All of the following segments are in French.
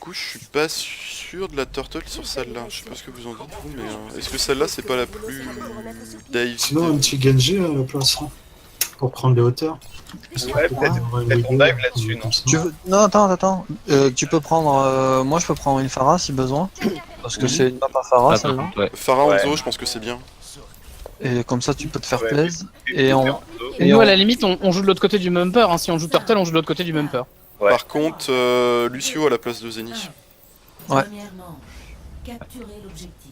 coup, je suis pas sûr de la turtle sur celle-là. Je sais pas ce que vous en dites, vous, mais est-ce que celle-là, c'est pas la plus Dave Sinon, un petit Genji à la place, hein, pour prendre les hauteurs. Ouais, peut-être on dive là-dessus, non? Non, attends. Tu peux prendre. Moi, je peux prendre une Pharah si besoin. Parce que Oui. c'est une map à Pharah, Ah, celle-là. ouais. Pharah Ouais. Hanzo, je pense que c'est bien. Et comme ça, tu peux te faire Ouais, plaisir. Et Et on. Hanzo. Et Nous, on- à la limite, on joue de l'autre côté du bumper. Hein. Si on joue Turtle, on joue de l'autre côté du bumper. Ouais. Par contre, Lucio à la place de Zenith. Ouais. Premièrement, capturer l'objectif.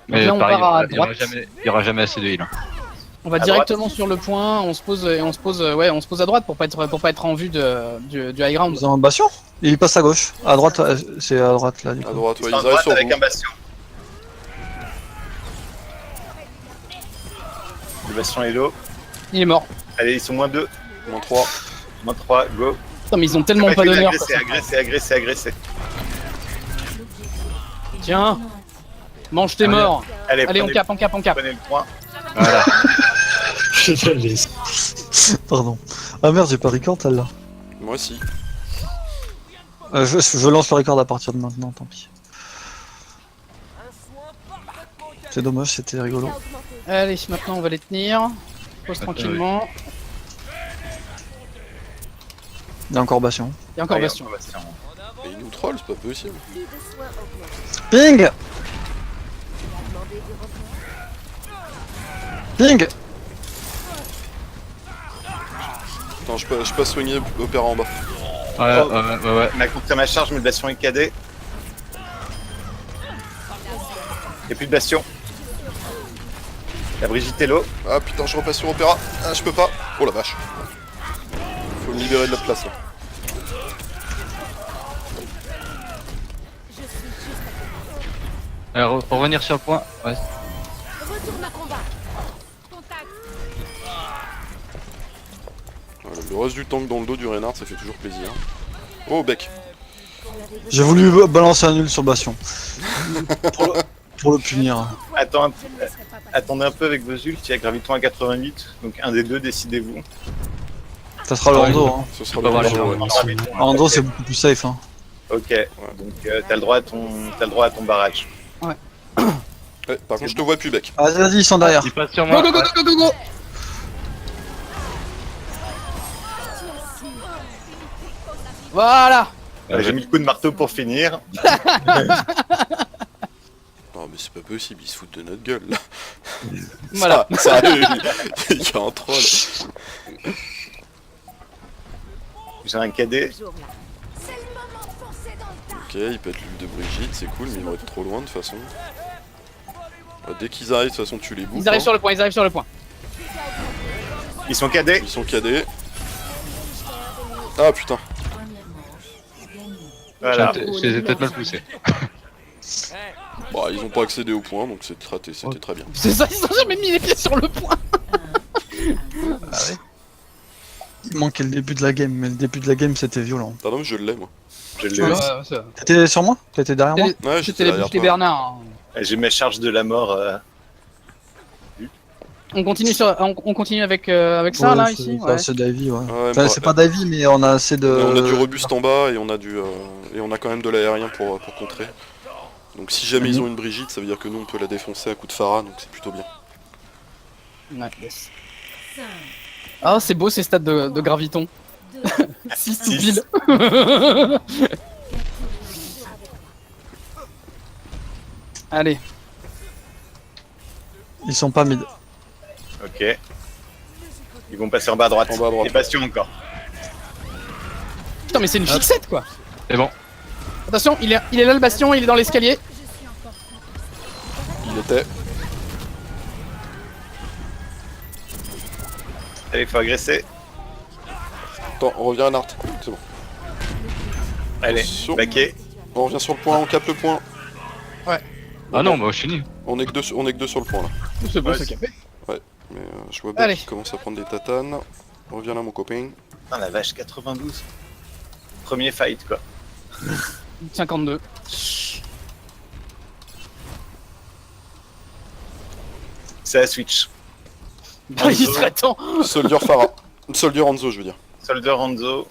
Mais là, on pareil, part à il y aura droite. jamais, il y aura jamais assez de heal. Hein. On va À directement sur le point. On se pose à droite pour pas être en vue du high ground. Ils ont un bastion. Et il passe à gauche. À droite, c'est à droite là, du À coup. droite, ouais, Ils ils sont à arrivent droite sur avec vous. un bastion. Le bastion est low. Il est mort. Allez, ils sont moins 2, Moins 3. moins 3, go. Putain, mais ils ont tellement pas d'honneur. Agressé. Tiens, mange tes Allez. morts. Allez, on prenez- cap. Prenez le point. Voilà. Je la laisse. Pardon. Ah merde, j'ai pas record celle-là. Moi aussi. Je lance le record à partir de maintenant, tant pis. C'est dommage, c'était rigolo. Allez, maintenant on va les tenir. Pose tranquillement. Il y a encore bastion. Il y a encore Allez, Bastion. Bastion. Et ils nous trollent, c'est pas possible. Ping Ping Attends, je passe soigner Opéra en bas. Ouais. On a contré ma charge, mais le bastion est cadet. Y'a plus de bastion. La Brigitte est low. Ah putain, je repasse sur Opéra. Ah, je peux pas. Oh la vache. Faut me libérer de la place là. Alors, pour revenir sur le point, ouais. Retourne à combat. Contact. Voilà, le reste du tank dans le dos du renard, ça fait toujours plaisir. Oh, bec. J'ai voulu balancer un nul sur bastion. pour le punir. Attendez un peu avec vos ults, il y a Graviton à 88, donc un des deux, décidez-vous. Ça sera le Hanzo. Hein. Ce sera Pas le mal, Hanzo, ouais. Hanzo, c'est beaucoup plus safe. Hein. Ok, donc t'as le droit à ton barrage. Ouais, par contre, je te vois plus, bec. Vas-y, ils sont derrière. Il passe sur Go moi. go go Ouais. go go go. Voilà. J'ai mis le coup de marteau pour finir. Non, mais c'est pas possible, ils se foutent de notre gueule là. Voilà. Ça, il y a un troll. J'ai un cadet. Ok, il peut être l'huile de Brigitte, c'est cool, mais ils vont être trop loin de toute façon. Ouais, dès qu'ils arrivent, de toute façon, tu les bouffes. Ils arrivent hein. sur le point. Ils sont cadets. Ils sont cadets. Ah putain. Voilà. Je les ai peut-être mal poussés. Bah, ils ont pas accédé au point, donc c'était très bien. C'est ça, ils ont jamais mis les pieds sur le point. Il manquait le début de la game, mais le début de la game c'était violent. Ah non, mais je l'ai moi. Je l'ai aussi. T'étais sur moi? T'étais derrière moi? Ouais, j'étais C'était les derrière boucles toi. Bernard. Hein. J'ai mes charges de la mort. On continue avec ça Ouais, là c'est- ici. ça, Ouais. c'est Davy, ouais. Ouais, Enfin, bah, c'est pas Davy, mais on a assez de. on a du robuste en bas et on a et on a quand même de l'aérien pour contrer. Donc si jamais ils ont une Brigitte, ça veut dire que nous on peut la défoncer à coup de Pharah, donc c'est plutôt bien. Ouais, yes. Ah, c'est beau ces stats de Graviton. 6 tout pile. Allez. Ils sont pas mid. Ok. Ils vont passer en bas à droite. En bas à droite. Et bastion encore. Putain, mais c'est une fixette quoi. C'est bon. Attention, il est là le bastion, il est dans l'escalier. Il était. Allez, faut agresser. Attends, on revient à Nart. C'est bon. Allez, Attention. baquet. On revient sur le point, on capte le point. Ah non, bah je suis nul. On est que deux sur le point là. C'est bon, Ouais, c'est capé. Mais je vois Allez. Beck qui commence à prendre des tatanes. Reviens là mon copain. Putain, la vache, 92. Premier fight, quoi. 52. C'est la Switch. Il serait temps. Soldier Pharah. Soldier Hanzo je veux dire. Soldier Hanzo.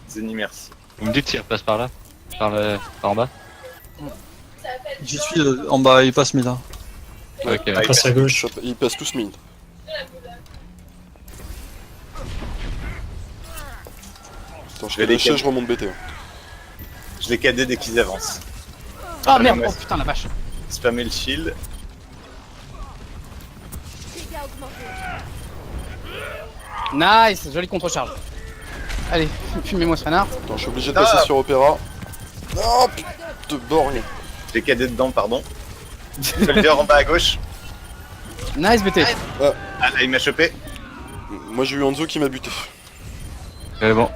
Zeni, merci. Vous me dites s'il repasse par là. Par en bas. J'y suis en bas, il passe mid. Hein. Ok, Il passe à gauche. Ils passent tous mid. Attends, je vais vais lâcher, les je remonte BT. Je les cadais dès qu'ils avancent. Ah merde, ouais. oh putain la vache. Spammer le shield. Dégâts augmentés. Nice, jolie contre-charge. Allez, fumez-moi ce renard. Attends, je suis obligé de passer sur Opéra. Oh putain de borgne. Je les cadais dedans, pardon. Soldier en bas à gauche. Nice BT. Ah là, il m'a chopé. Moi j'ai eu Hanzo qui m'a buté. Mais bon.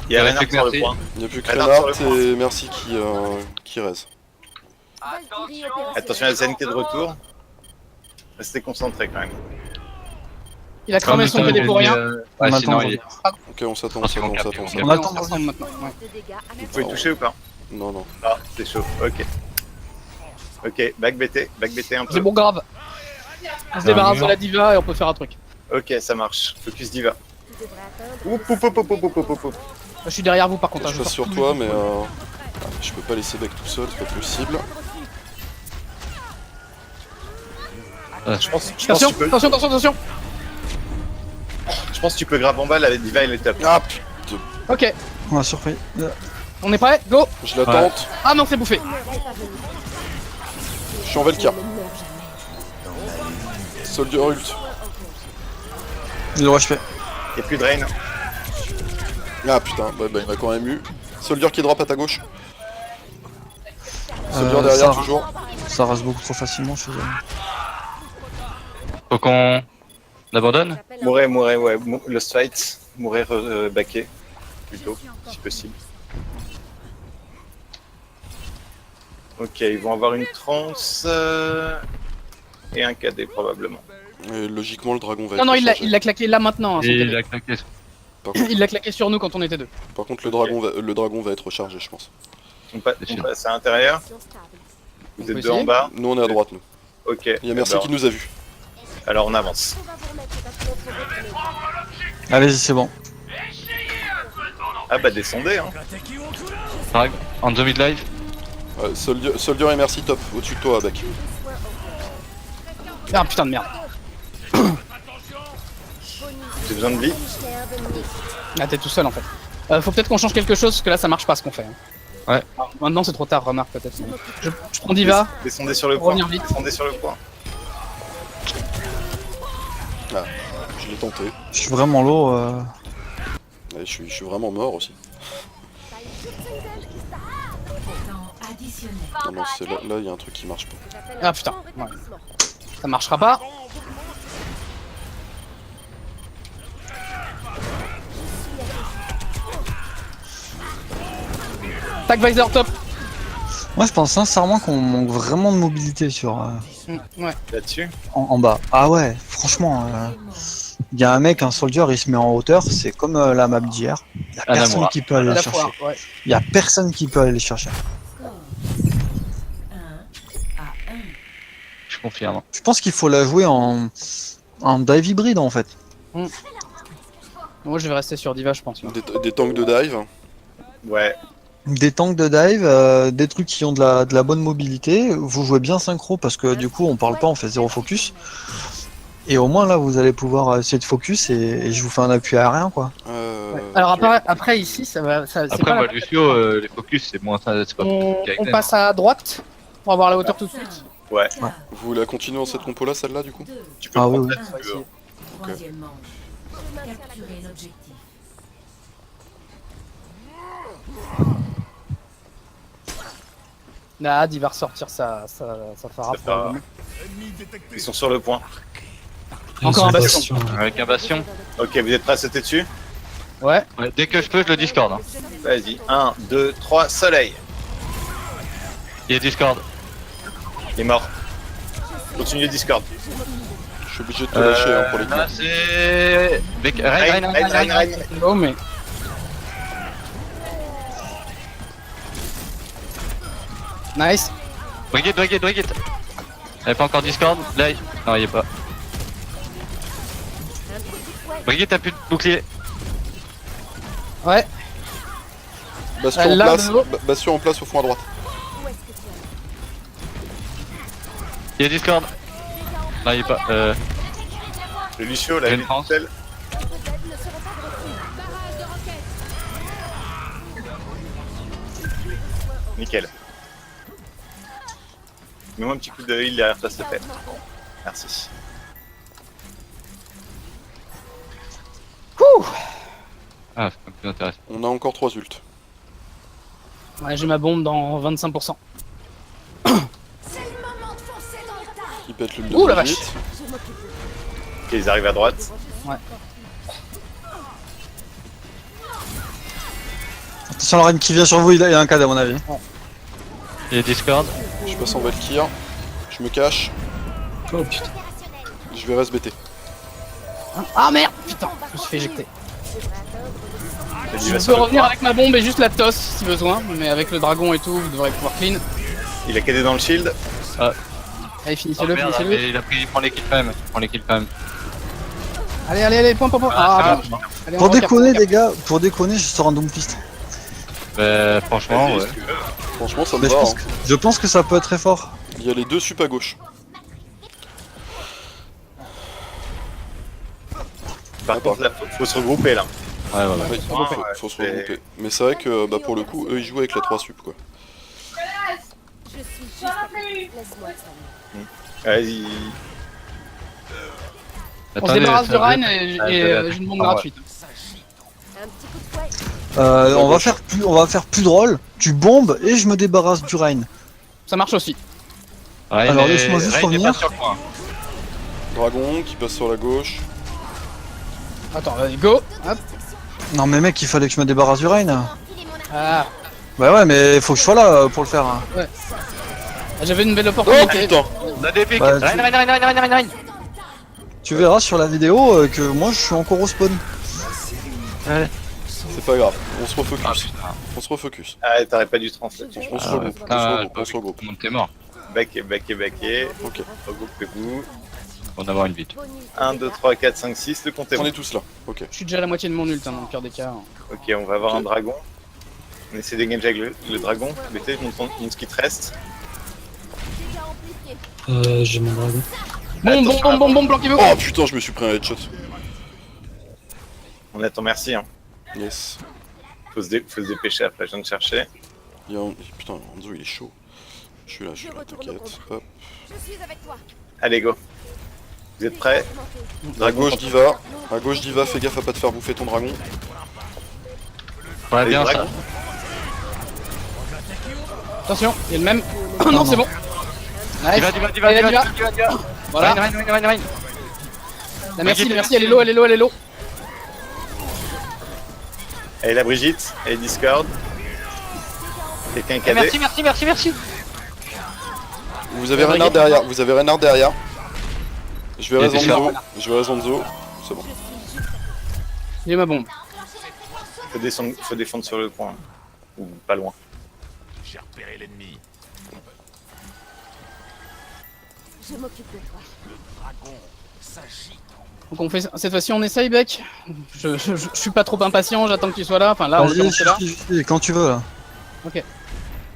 Il y a Ouais, Reinhardt c'est sur le merci. point. Il n'y a plus que Reinhardt Reinhardt sur le et Merci qui raise. Valkyrie opérationnelle. Attention à la scène qui est de retour. Restez concentrés quand même. Il a cramé son PD pour rien. Ouais, On sinon attend, il est. Ok, on s'attend, Ah, c'est bon, on cap, s'attend. c'est bon, On attend. On attend maintenant. Ouais. De dégâts à Vous mettre pouvez en toucher ou pas? Non, non. Ah, c'est chaud. Ok. Ok, back BT un peu. C'est bon grave. On se débarrasse de la diva et on peut faire un truc. Ok, ça marche. Focus diva. Tu devrais atteindre. Oup, oup, oup, oup, oup, oup, oup, oup. Je suis derrière vous par contre. hein, Je je passe sors sur tous toi, les- mais je peux pas laisser Beck tout seul, c'est pas possible. Je pense que Attention, tu peux. attention. Je pense que tu peux grave en bas, la diva elle est top. Ah putain, Ok, On a surpris. on est prêt? Go! je la tente. Ah non, c'est bouffé. Je suis en Velka. Ne meurs jamais. Soldier ult. Il aurait HP. Et plus de rain. Ah putain, bah il m'a quand même eu. Soldier qui drop à ta gauche. Soldier derrière ça- toujours. Ça rase beaucoup trop facilement chez eux. Faut qu'on abandonne. Mourir, ouais. Lost fight. Mourir backé. Plutôt, si possible. Ok, ils vont avoir une transe. Et un KD probablement. Et logiquement, le dragon va Non, être non, rechargé. il l'a claqué là maintenant. hein, son Et PD. il a claqué. Il l'a claqué sur nous quand on était deux. Par contre, le dragon va être rechargé, je pense. On passe à l'intérieur. Stable. Vous On peut êtes deux en essayer bas. Nous, on est à droite, nous. Ok. Il y a Merci Alors- qui nous a vus. Alors on avance. On va vous remettre parce qu'on faut retourner. Allez-y, c'est bon. Ah bah descendez hein. Drag. On the mid life. Soldier et Merci top, au-dessus de toi, Beck. Ah putain de merde. J'ai besoin de vie. Ah, t'es tout seul en fait. Faut peut-être qu'on change quelque chose parce que là ça marche pas ce qu'on fait. hein. Ouais. Alors, maintenant c'est trop tard, remarque peut-être. Je prends Diva. Descendez sur le Pour point. revenir vite. Descendez sur le point. Je l'ai tenté. Je suis vraiment low. Et je suis vraiment mort aussi. Temps additionnel. Non, non, c'est là, il y a un truc qui marche pas. Ah putain. Ouais. Ça marchera pas. Tag Visor top. Moi, je pense sincèrement qu'on manque vraiment de mobilité sur Ouais. Là-dessus. en bas. Ah ouais, franchement, il y a un mec, un soldier, il se met en hauteur, c'est comme la map d'hier. Il y a Ah, personne Namora. qui peut aller La le foire. chercher. Ouais. Il y a personne qui peut aller le chercher. Score 1-1. Je confirme. Je pense qu'il faut la jouer en dive hybride en fait. Moi je vais rester sur Diva je pense. moi. Des tanks de dive. Ouais. Des tanks de dive, des trucs qui ont de la bonne mobilité. Vous jouez bien synchro parce que du coup on parle pas, on fait zéro focus. Et au moins là vous allez pouvoir essayer de focus et je vous fais un appui aérien quoi. Ouais. Alors après ici ça va. Ça, c'est Après, pas moi, la- Lucio, les focus, c'est moins. C'est pas on avec passe à droite pour avoir la hauteur tout de suite. Ouais. Vous voulez la continuer dans cette compo là, celle-là du coup? Tu peux Ah prendre oui, ça oui. si Ouais, tu veux. Troisième manche. Capturer l'objectif. Là Diva ressortir sa Phara. Ça fera- Ils sont sur le point. Encore un Ils sont bastion. Avec un bastion. Ok, vous êtes prêts à sauter dessus? Ouais. Ouais, dès que je peux, je le discord. Hein. Vas-y. 1, 2, 3, soleil. Il est discord. Il est mort. Continue Discord. Je suis obligé de te lâcher hein, pour les Là, kills. c'est. Rain. Oh mais. Nice. Brigade. Elle est pas encore discord. Là, non, il est pas. Brigade, t'as plus de bouclier. Ouais. Bastion en Là, place, de nouveau. Bastion en place au fond à droite. Il y a Discord. Non, il est pas. Le Lucio, la J'ai une vie France. telle. Nickel. Mets-moi un petit coup de heal derrière toi, s'il te plaît. Merci. Ah, c'est plus intéressant. On a encore 3 ults. Ouais, j'ai ma bombe dans 25%. Qui pète l'ult de Ouh, la Brigitte. Ok, ils arrivent à droite. Attention, la reine qui vient sur vous, il y a un cadre à mon avis. Il y a Discord. Je passe en Valkyr. Je me cache. Oh putain. Je vais SBT. Ah merde, putain, je me suis fait éjecter. Il Je va peux sur le revenir point. avec ma bombe et juste la tosse si besoin, mais avec le dragon et tout, vous devrez pouvoir clean. Il a cadé dans le shield. Allez, Oh, finissez-le, merde, finissez-le. mais il prend les kills quand même. Il prend les kills quand même. Allez, allez, allez, point, point, point. Ah, bon. Allez, on Pour recap, déconner, on recap. les gars, pour déconner, je sors un Doomfist. Franchement, Vas-y, ouais. si tu veux. Franchement, ça me Mais va. hein. je pense que ça peut être très fort. Il y a les deux sup à gauche. Par contre, là, faut se regrouper là. Ouais, ouais, ouais. Oui, faut se regrouper. Mais c'est vrai que bah, pour le coup, eux ils jouent avec la 3 sup quoi. Je suis juste à côté. Laisse-moi ça. Vas-y. On se Attendez, débarrasse de ça va Ryan être- et Ah, j'ai une bombe ouais. gratuite. Un petit coup de fouet. On va faire plus drôle. Tu bombes et je me débarrasse du Rhin. Ça marche aussi. Ryan Alors, est- laisse-moi juste Ryan est revenir. pas sur le point. Dragon qui passe sur la gauche. Attends, vas-y, go. Hop. Non mais mec, il fallait que je me débarrasse du Rhin. Ah, Bah ouais, mais faut que je sois là pour le faire. Hein. j'avais une belle Oh opportunité. putain. On a des pics. Bah, Ryan, Ryan. Tu verras sur la vidéo que moi je suis encore au spawn. C'est pas grave, on se refocus. Ah putain. On se refocus. Ah, t'aurais pas dû trans là-dessus. On se Ah, regroupe. putain, On se regroupe. tout le monde est mort. Backé, backé, backé. Ok. Regroupez-vous. On va avoir une vite. 1, 2, 3, 4, 5, 6, le compte est On bon. est tous là. Ok. Je suis déjà à la moitié de mon ult, hein, dans le pire des cas. Ok, on va avoir un dragon. On essaie d'engager avec le dragon. Mettez, montre ce qui te reste. J'ai mon dragon. Bon, planquez-vous. Oh putain, je me suis pris un headshot. On attend, merci. Hein. Yes. Faut se dépêcher après, je viens de chercher. Il y a un... Putain, Hanzo il est chaud. Je suis là, t'inquiète. Hop. Je suis avec toi. Allez, go. Vous êtes prêts? À gauche Diva. À gauche Diva, fais gaffe à pas te faire bouffer ton dragon. Ouais, Allez, bien ça. dragon. Attention, il y a le même. Oh non, c'est bon. Nice. Diva. Allez, Diva. Voilà. Ryan. La merci, elle est low, elle est low. Allez, la Brigitte. Allez, Discord. Quelqu'un qui a des... Merci. Vous avez Renard derrière. Vous avez Renard derrière. Je vais Il y a raison des Zo. Je vais raison Zo. C'est bon. J'ai ma bombe. Faut défendre sur le point. Ou pas loin. Je m'occupe de toi. Donc on fait cette fois-ci on essaye Beck. Je suis pas trop impatient, j'attends que tu sois là. Enfin là on Vas-y, commence là. quand tu veux là. Ok.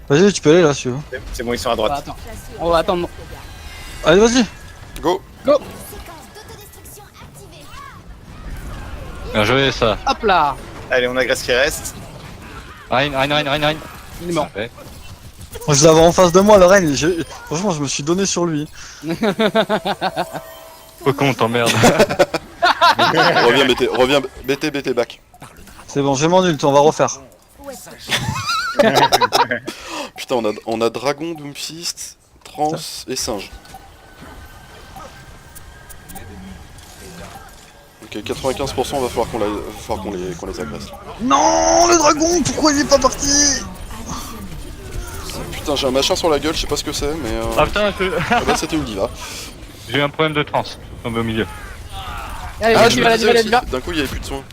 Vas-y, tu peux aller là si tu veux. C'est bon, ils sont à Bah, droite. attends. On va attendre. Allez, vas-y. Go. Séquence d'autodestruction activée. Bien joué ça. Hop là. Allez, on agresse ce qui reste. Ryan. Il est mort. Parfait. Moi, je l'avais en face de moi, le Rhin. Franchement, je me suis donné sur lui. Faut qu'on t'emmerde. Reviens, BT back. C'est bon, j'ai mon ult, on va refaire. Où est-ce que Putain, on a Dragon, Doomfist, Trans et Singe. Ok, 95% va falloir qu'on les agresse. Non, le dragon, pourquoi il est pas parti? Putain, j'ai un machin sur la gueule, je sais pas ce que c'est, mais Ah putain, ah bah, c'était une diva. j'ai eu un problème de trans. Tombé au milieu. Allez, Ah, vas-y, je me va, disais aussi, Diva. d'un coup il y avait plus de soins.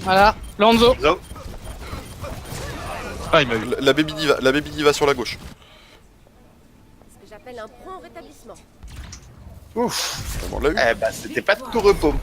Voilà. Lonzo. Zo. Ah, il m'a eu. La baby diva sur la gauche. ce que j'appelle un prompt rétablissement. Ouf. On l'a eu. Eh bah, c'était pas de tout repos.